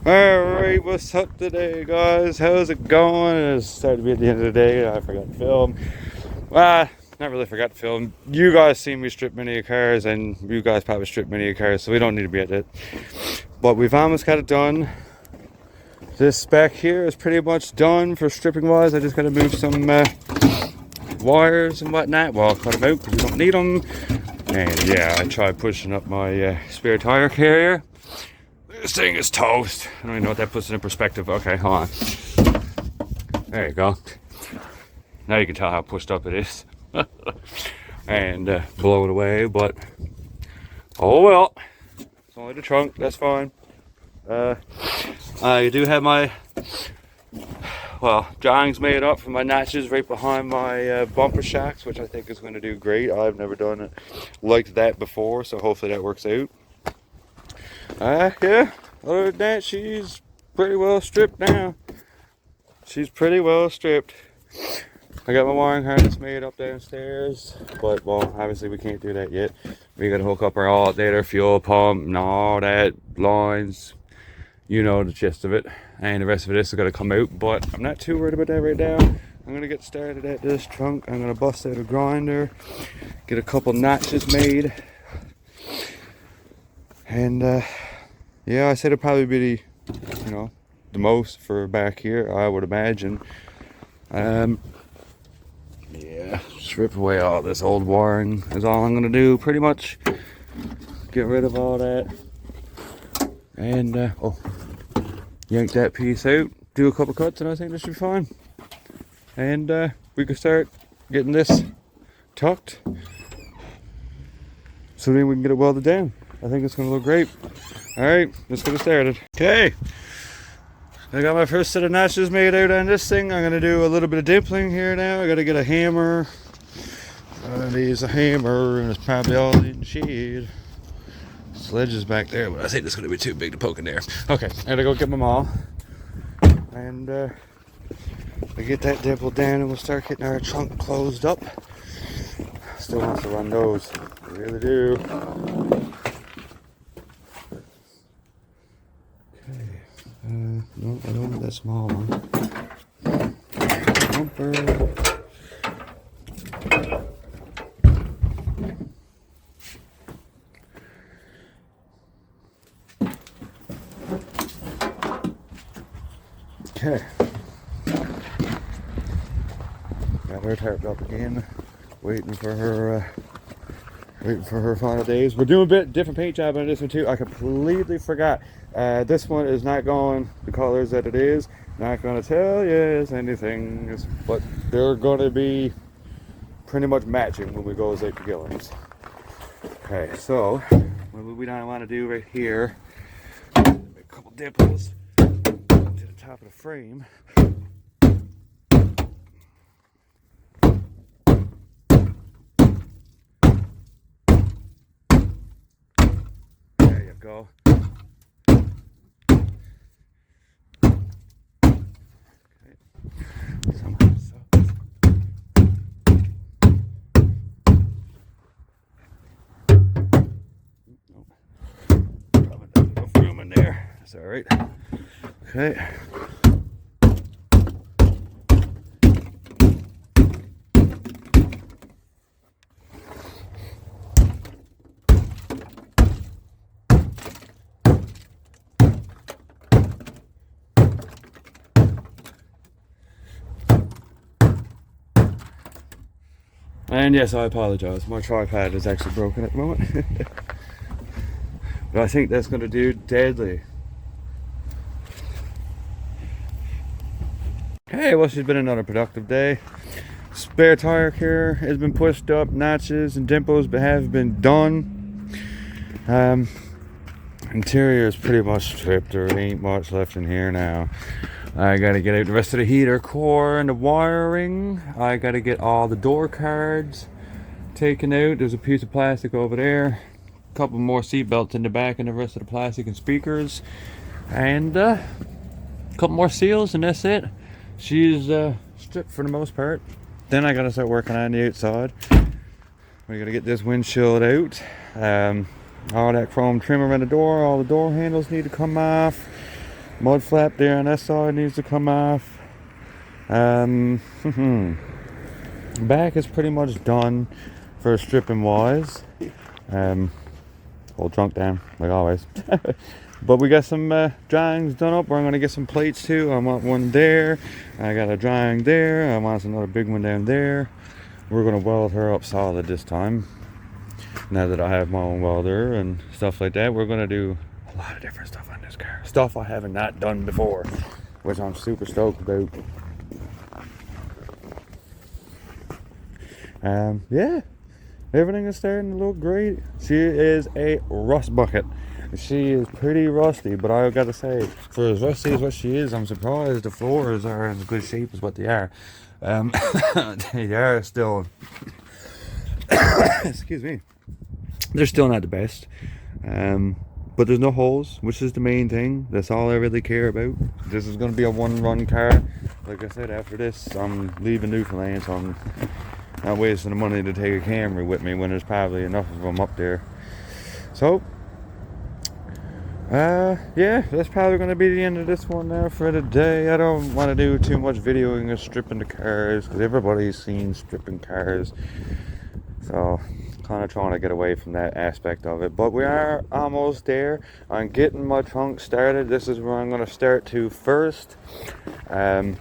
Alright, what's up today, guys? How's it going? It's starting to be at the end of the day. I forgot to film. Not really forgot to film. You guys see me strip many cars, and you guys probably strip many cars, so we don't need to be at it. But we've almost got it done. This spec here is pretty much done for stripping wise. I just got to move some wires and whatnot. Well, cut them out because we don't need them. And yeah, I tried pushing up my spare tire carrier. This thing is toast. I don't even know what that puts in perspective. Okay, hold on. There you go. Now you can tell how pushed up it is. And blow it away, but oh well. It's only the trunk, that's fine. I do have my, well, drawings made up for my notches right behind my bumper shocks, which I think is going to do great. I've never done it like that before, so hopefully that works out. Yeah, other than that, she's pretty well stripped now. She's pretty well stripped. I got my wiring harness made up downstairs, but well, obviously we can't do that yet. We gotta hook up our alternator, fuel pump, and all that, lines. You know the gist of it. And the rest of this is gonna come out, but I'm not too worried about that right now. I'm gonna get started at this trunk. I'm gonna bust out a grinder, get a couple notches made. And yeah, I said it'd probably be the most for back here, I would imagine. Yeah, strip away all this old wiring is all I'm gonna do, pretty much. Get rid of all that. And yank that piece out, do a couple cuts, and I think this should be fine. And we can start getting this tucked, so then we can get it welded down. I think it's gonna look great. Alright, let's get it started. Okay, I got my first set of notches made out on this thing. I'm gonna do a little bit of dimpling here now. I gotta get a hammer. There's a hammer, and it's probably all in the shed. Sledge is back there, but I think it's gonna be too big to poke in there. Okay, I gotta go get my maul. And we get that dimpled down, and we'll start getting our trunk closed up. Still wants to run those. I really do. No, I don't want that small one. Bumper. Okay. Got her tarped up again. Waiting for her final days. We're doing a bit different paint job on this one too. I completely forgot. This one is not going the colors that it is. Not going to tell you anything, but they're going to be pretty much matching when we go as April Gillings. Okay, so what we don't want to do right here, make a couple dimples to the top of the frame. There you go. That's all right. Okay. And yes, I apologize. My tripod is actually broken at the moment. But I think that's going to do deadly. Okay, well, it's been another productive day. Spare tire care has been pushed up, notches and dimples have been done. Interior is pretty much stripped. There ain't much left in here now. I gotta get out the rest of the heater core and the wiring. I gotta get all the door cards taken out. There's a piece of plastic over there. A couple more seat belts in the back and the rest of the plastic and speakers. And a couple more seals and that's it. She's stripped for the most part. Then I gotta start working on the outside. We gotta get this windshield out. All that chrome trim around the door, all the door handles need to come off. Mud flap there on that side needs to come off. Back is pretty much done for stripping wise. Hold trunk down like always. But we got some drawings done up. We're gonna get some plates too. I want one there. I got a drawing there. I want another big one down there. We're gonna weld her up solid this time. Now that I have my own welder and stuff like that, we're gonna do a lot of different stuff on this car. Stuff I haven't not done before, which I'm super stoked about. Yeah, everything is starting to look great. She is a rust bucket. She is pretty rusty, but I gotta say, for as rusty as what she is, I'm surprised the floors are in as good shape as what they are. They are still, excuse me, they're still not the best. But there's no holes, which is the main thing. That's all I really care about. This is gonna be a one-run car. Like I said, after this, I'm leaving Newfoundland, so I'm not wasting the money to take a Camry with me when there's probably enough of them up there. So, yeah, that's probably going to be the end of this one now for the day. I don't want to do too much videoing of stripping the cars, because everybody's seen stripping cars. So, kind of trying to get away from that aspect of it. But we are almost there. I'm getting my trunk started. This is where I'm going to start to first. I'm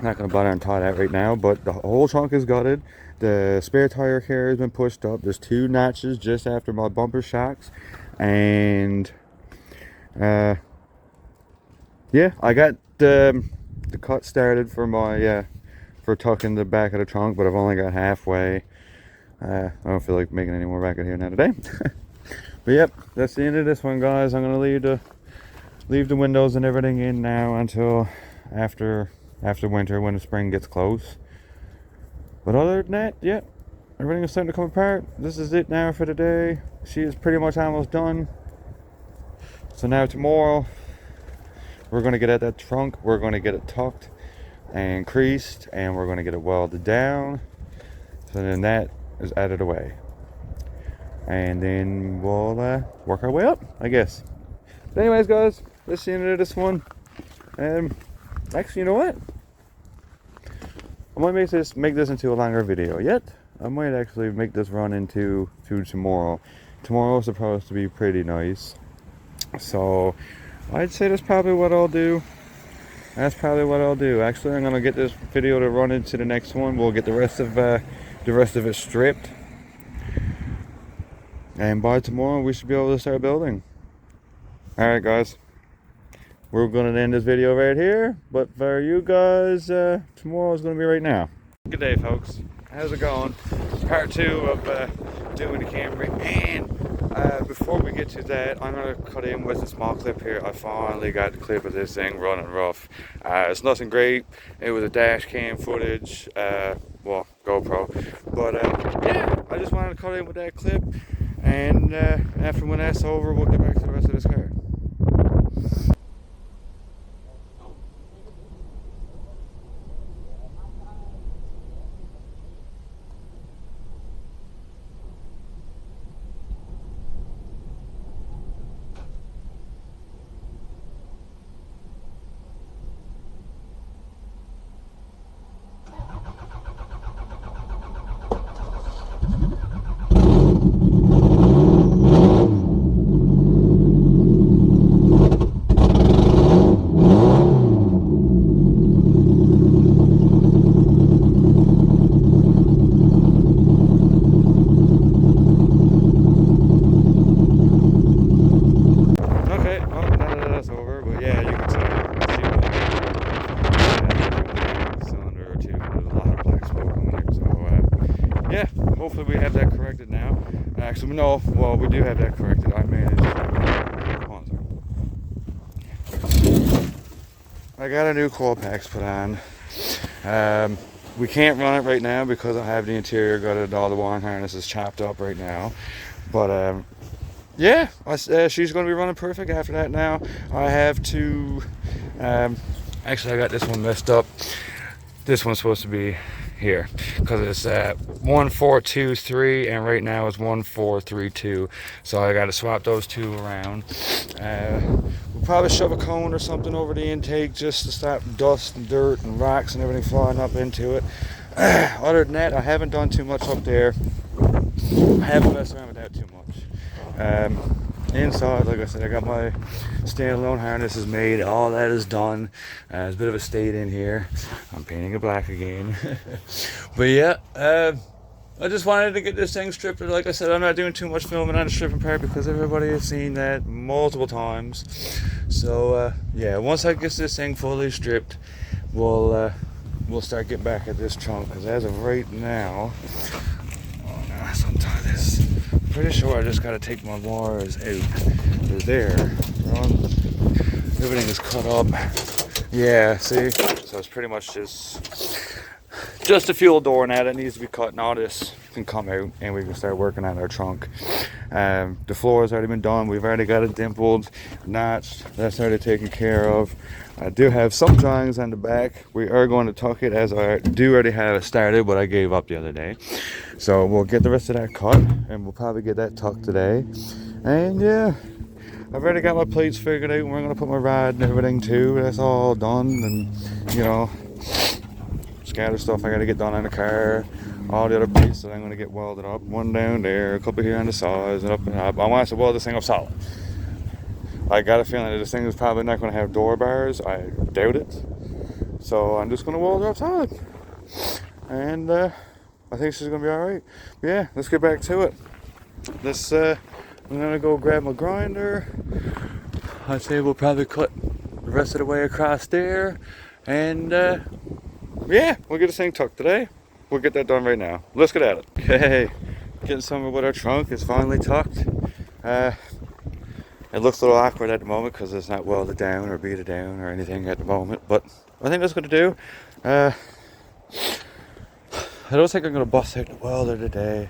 not going to bother and tie that right now, but the whole trunk is gutted. The spare tire carrier has been pushed up. There's 2 notches just after my bumper shocks. And yeah, I got the cut started for my for tucking the back of the trunk, but I've only got halfway. I don't feel like making any more back in here now today. But yep, that's the end of this one, guys. I'm gonna leave the windows and everything in now until after winter, when the spring gets close. But other than that, yep, everything is starting to come apart. This is it now for today. She is pretty much almost done. So now tomorrow, we're going to get at that trunk. We're going to get it tucked and creased, and we're going to get it welded down. So then that is out of the way. And then we'll work our way up, I guess. But anyways, guys, that's the end of this one. Actually, you know what? I might make this into a longer video. Yet, I might actually make this run into tomorrow. Tomorrow's supposed to be pretty nice. So I'd say that's probably what I'll do. Actually, I'm gonna get this video to run into the next one. We'll get the rest of it stripped, and by tomorrow we should be able to start building. All right, guys, we're gonna end this video right here. But for you guys, tomorrow is gonna be right now. Good day, folks. How's it going? Part 2 of doing the Camry. And before we get to that, I'm going to cut in with a small clip here. I finally got the clip of this thing running rough. It's nothing great. It was a dash cam footage, well, GoPro. But yeah, I just wanted to cut in with that clip. And after when that's over, we'll get back to the rest of this car. Yeah, hopefully we have that corrected now. Actually, no, well, we do have that corrected. I managed. I got a new coil packs put on. We can't run it right now because I have the interior gutted, all the wiring harness is chopped up right now. But yeah, she's going to be running perfect after that now. I have to, actually I got this one messed up. This one's supposed to be here because it's 1423 and right now it's 1432, so I got to swap those two around. We'll probably shove a cone or something over the intake just to stop dust and dirt and rocks and everything flying up into it. Other than that, I haven't done too much up there. I haven't messed around with that too much. Inside, like I said, I got my standalone harnesses made. All that is done. There's a bit of a state in here. I'm painting it black again. But yeah, I just wanted to get this thing stripped. Like I said, I'm not doing too much filming on the stripping part because everybody has seen that multiple times. So yeah, once I get this thing fully stripped, we'll start getting back at this trunk. Because as of right now, let's untie this. I'm pretty sure I just got to take my wires out. They're there. Everything is cut up. Yeah, see? So it's pretty much just a fuel door now that needs to be cut, and all this can come out and we can start working on our trunk. The floor has already been done. We've already got it dimpled, notched. That's already taken care of. I do have some drawings on the back. We are going to tuck it, as I do already have it started, but I gave up the other day. So we'll get the rest of that cut and we'll probably get that tucked today. And yeah, I've already got my plates figured out. We're going to put my rod and everything too. That's all done. And you know, scatter stuff I got to get done on the car. All the other plates that I'm going to get welded up. One down there, a couple here on the sides, and up and up. I want to weld this thing up solid. I got a feeling that this thing is probably not going to have door bars. I doubt it. So I'm just going to weld her up solid. And I think she's going to be alright. Yeah, let's get back to it. I'm going to go grab my grinder. I'd say we'll probably cut the rest of the way across there. And yeah, we'll get this thing tucked today. We'll get that done right now. Let's get at it. Okay, getting somewhere with our trunk. It's finally tucked. It looks a little awkward at the moment because it's not welded down or beaded down or anything at the moment. But I think that's going to do. I don't think I'm going to bust out the welder today.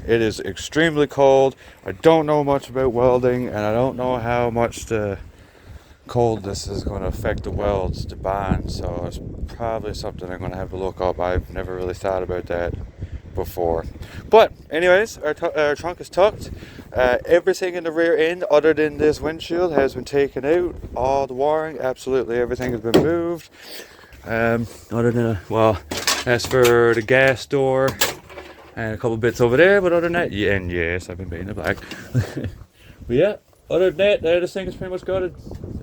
It is extremely cold. I don't know much about welding, and I don't know how much the coldness is going to affect the welds to bond. So it's probably something I'm going to have to look up. I've never really thought about that before. But anyways, our trunk is tucked. Everything in the rear end other than this windshield has been taken out. All the wiring, absolutely everything has been moved. Other than as for the gas door and a couple bits over there, but other than that, yeah, and yes, I've been painting it black. But yeah, other than that, this thing is pretty much gutted.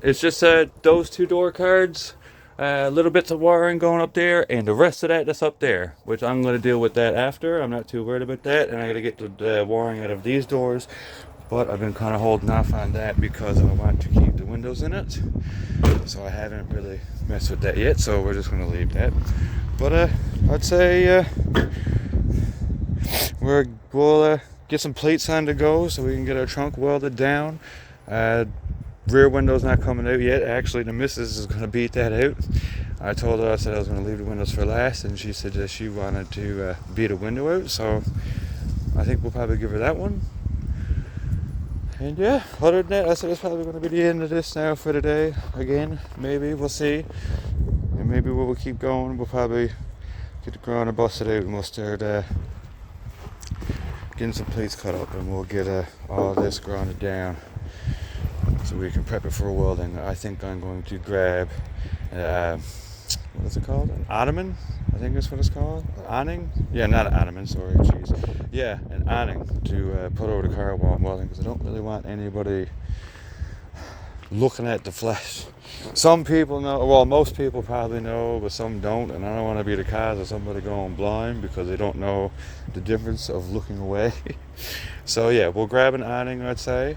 It's just those two door cards, little bits of wiring going up there, and the rest of that's up there, which I'm going to deal with that after. I'm not too worried about that, and I got to get the wiring out of these doors, but I've been kind of holding off on that because I want to keep the windows in it, so I haven't really messed with that yet, so we're just going to leave that. But I'd say we'll get some plates on to go so we can get our trunk welded down. Rear window's not coming out yet. Actually, the missus is going to beat that out. I told her, I said I was going to leave the windows for last, and she said that she wanted to beat a window out, so I think we'll probably give her that one. And yeah, other than that, I said it's probably going to be the end of this now for today. Again, maybe, we'll see. And maybe we'll keep going. We'll probably get the grinder busted out and we'll start getting some plates cut up, and we'll get all this grounded down so we can prep it for welding. I think I'm going to grab what is it called? An ottoman? I think that's what it's called. An awning? Yeah, not an ottoman, sorry, jeez. Yeah, an awning to put over the car while I'm welding, because I don't really want anybody looking at the flesh. Some people know, well, most people probably know, but some don't, and I don't want to be the cause of somebody going blind because they don't know the difference of looking away. So yeah, we'll grab an awning, I'd say,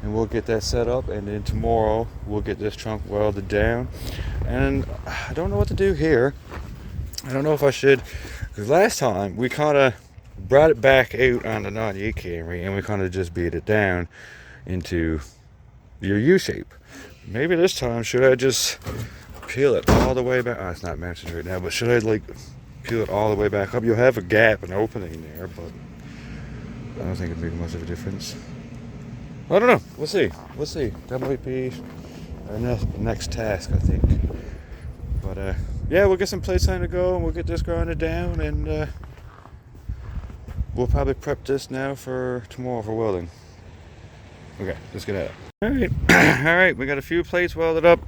and we'll get that set up, and then tomorrow we'll get this trunk welded down. And I don't know what to do here. I don't know if I should, because last time we kind of brought it back out on the 98 Camry and we kind of just beat it down into your U shape. Maybe this time should I just peel it all the way back? Oh, it's not matching right now, but should I like peel it all the way back up? You'll have a gap, an opening there, but I don't think it'd make much of a difference. I don't know. We'll see. We'll see. That might be our next task, I think. But yeah, we'll get some plates on to go, and we'll get this grinded down, and we'll probably prep this now for tomorrow for welding. Okay, let's get at it. Alright, alright, we got a few plates welded up.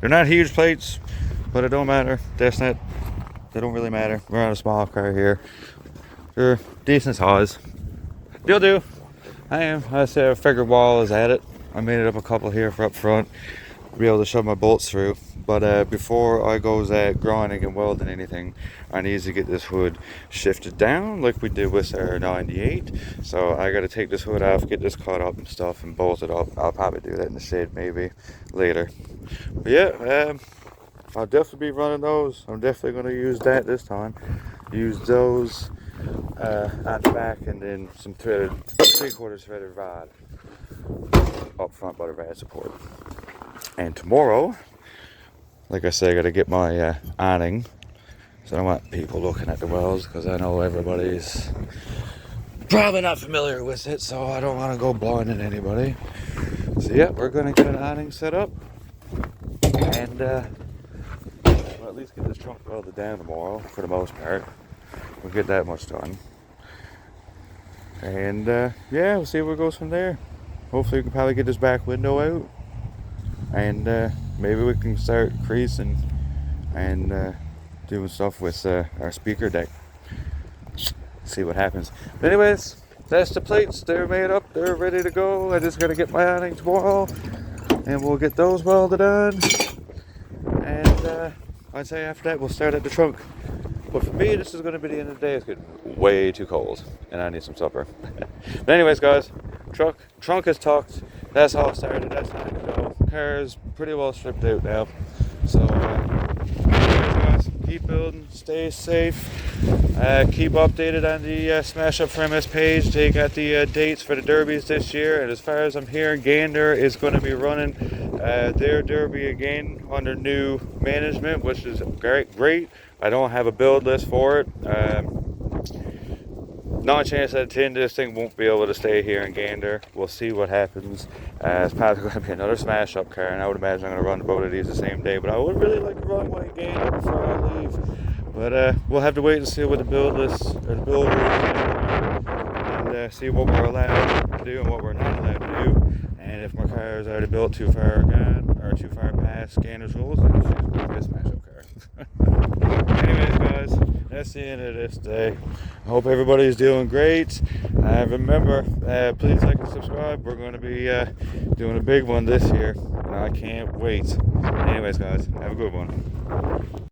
They're not huge plates, but it don't matter. They don't really matter. We're on a small car here. They're decent size. They'll do. I said I figured while I was at it, I made it up a couple here for up front. Be able to shove my bolts through. But before I goes at grinding and welding anything, I need to get this hood shifted down like we did with our 98. So I got to take this hood off, get this cut up and stuff, and bolt it up. I'll probably do that in the shed maybe later. But yeah, I'll definitely be running those. I'm definitely going to use that this time. Use those on the back, and then some threaded 3/4 threaded rod up front by the rad support. And tomorrow, like I said, I got to get my awning. So I don't want people looking at the welds, because I know everybody's probably not familiar with it, so I don't want to go blinding anybody. So yeah, we're going to get an awning set up, and we'll at least get this trunk welded down tomorrow for the most part. We'll get that much done. And yeah, we'll see where it goes from there. Hopefully we can probably get this back window out, and maybe we can start creasing and doing stuff with our speaker deck. See what happens. But anyways, that's the plates. They're made up. They're ready to go. I just got to get my awning tomorrow, and we'll get those welded on. And I'd say after that we'll start at the trunk. But for me, this is going to be the end of the day. It's getting way too cold, and I need some supper. But anyways, guys, trunk is tucked. That's all started. That's time to go. Car is pretty well stripped out now. So, anyways, guys, keep building. Stay safe. Keep updated on the Smash Up for MS page. They got the dates for the derbies this year, and as far as I'm hearing, Gander is going to be running their derby again under new management, which is great. I don't have a build list for it. Not a chance out of 10 this thing won't be able to stay here in Gander. We'll see what happens. It's probably going to be another Smash Up car, and I would imagine I'm going to run both of these the same day, but I would really like to run one in Gander before I leave. But we'll have to wait and see what the build list or the build and see what we're allowed to do and what we're not allowed to do. And if my car is already built too far gone or too far past Gander's rules, then she's going to be a Smash Up car. Anyways, guys, that's the end of this day. I hope everybody's doing great. Remember, please like and subscribe. We're going to be doing a big one this year, and I can't wait. Anyways, guys, have a good one.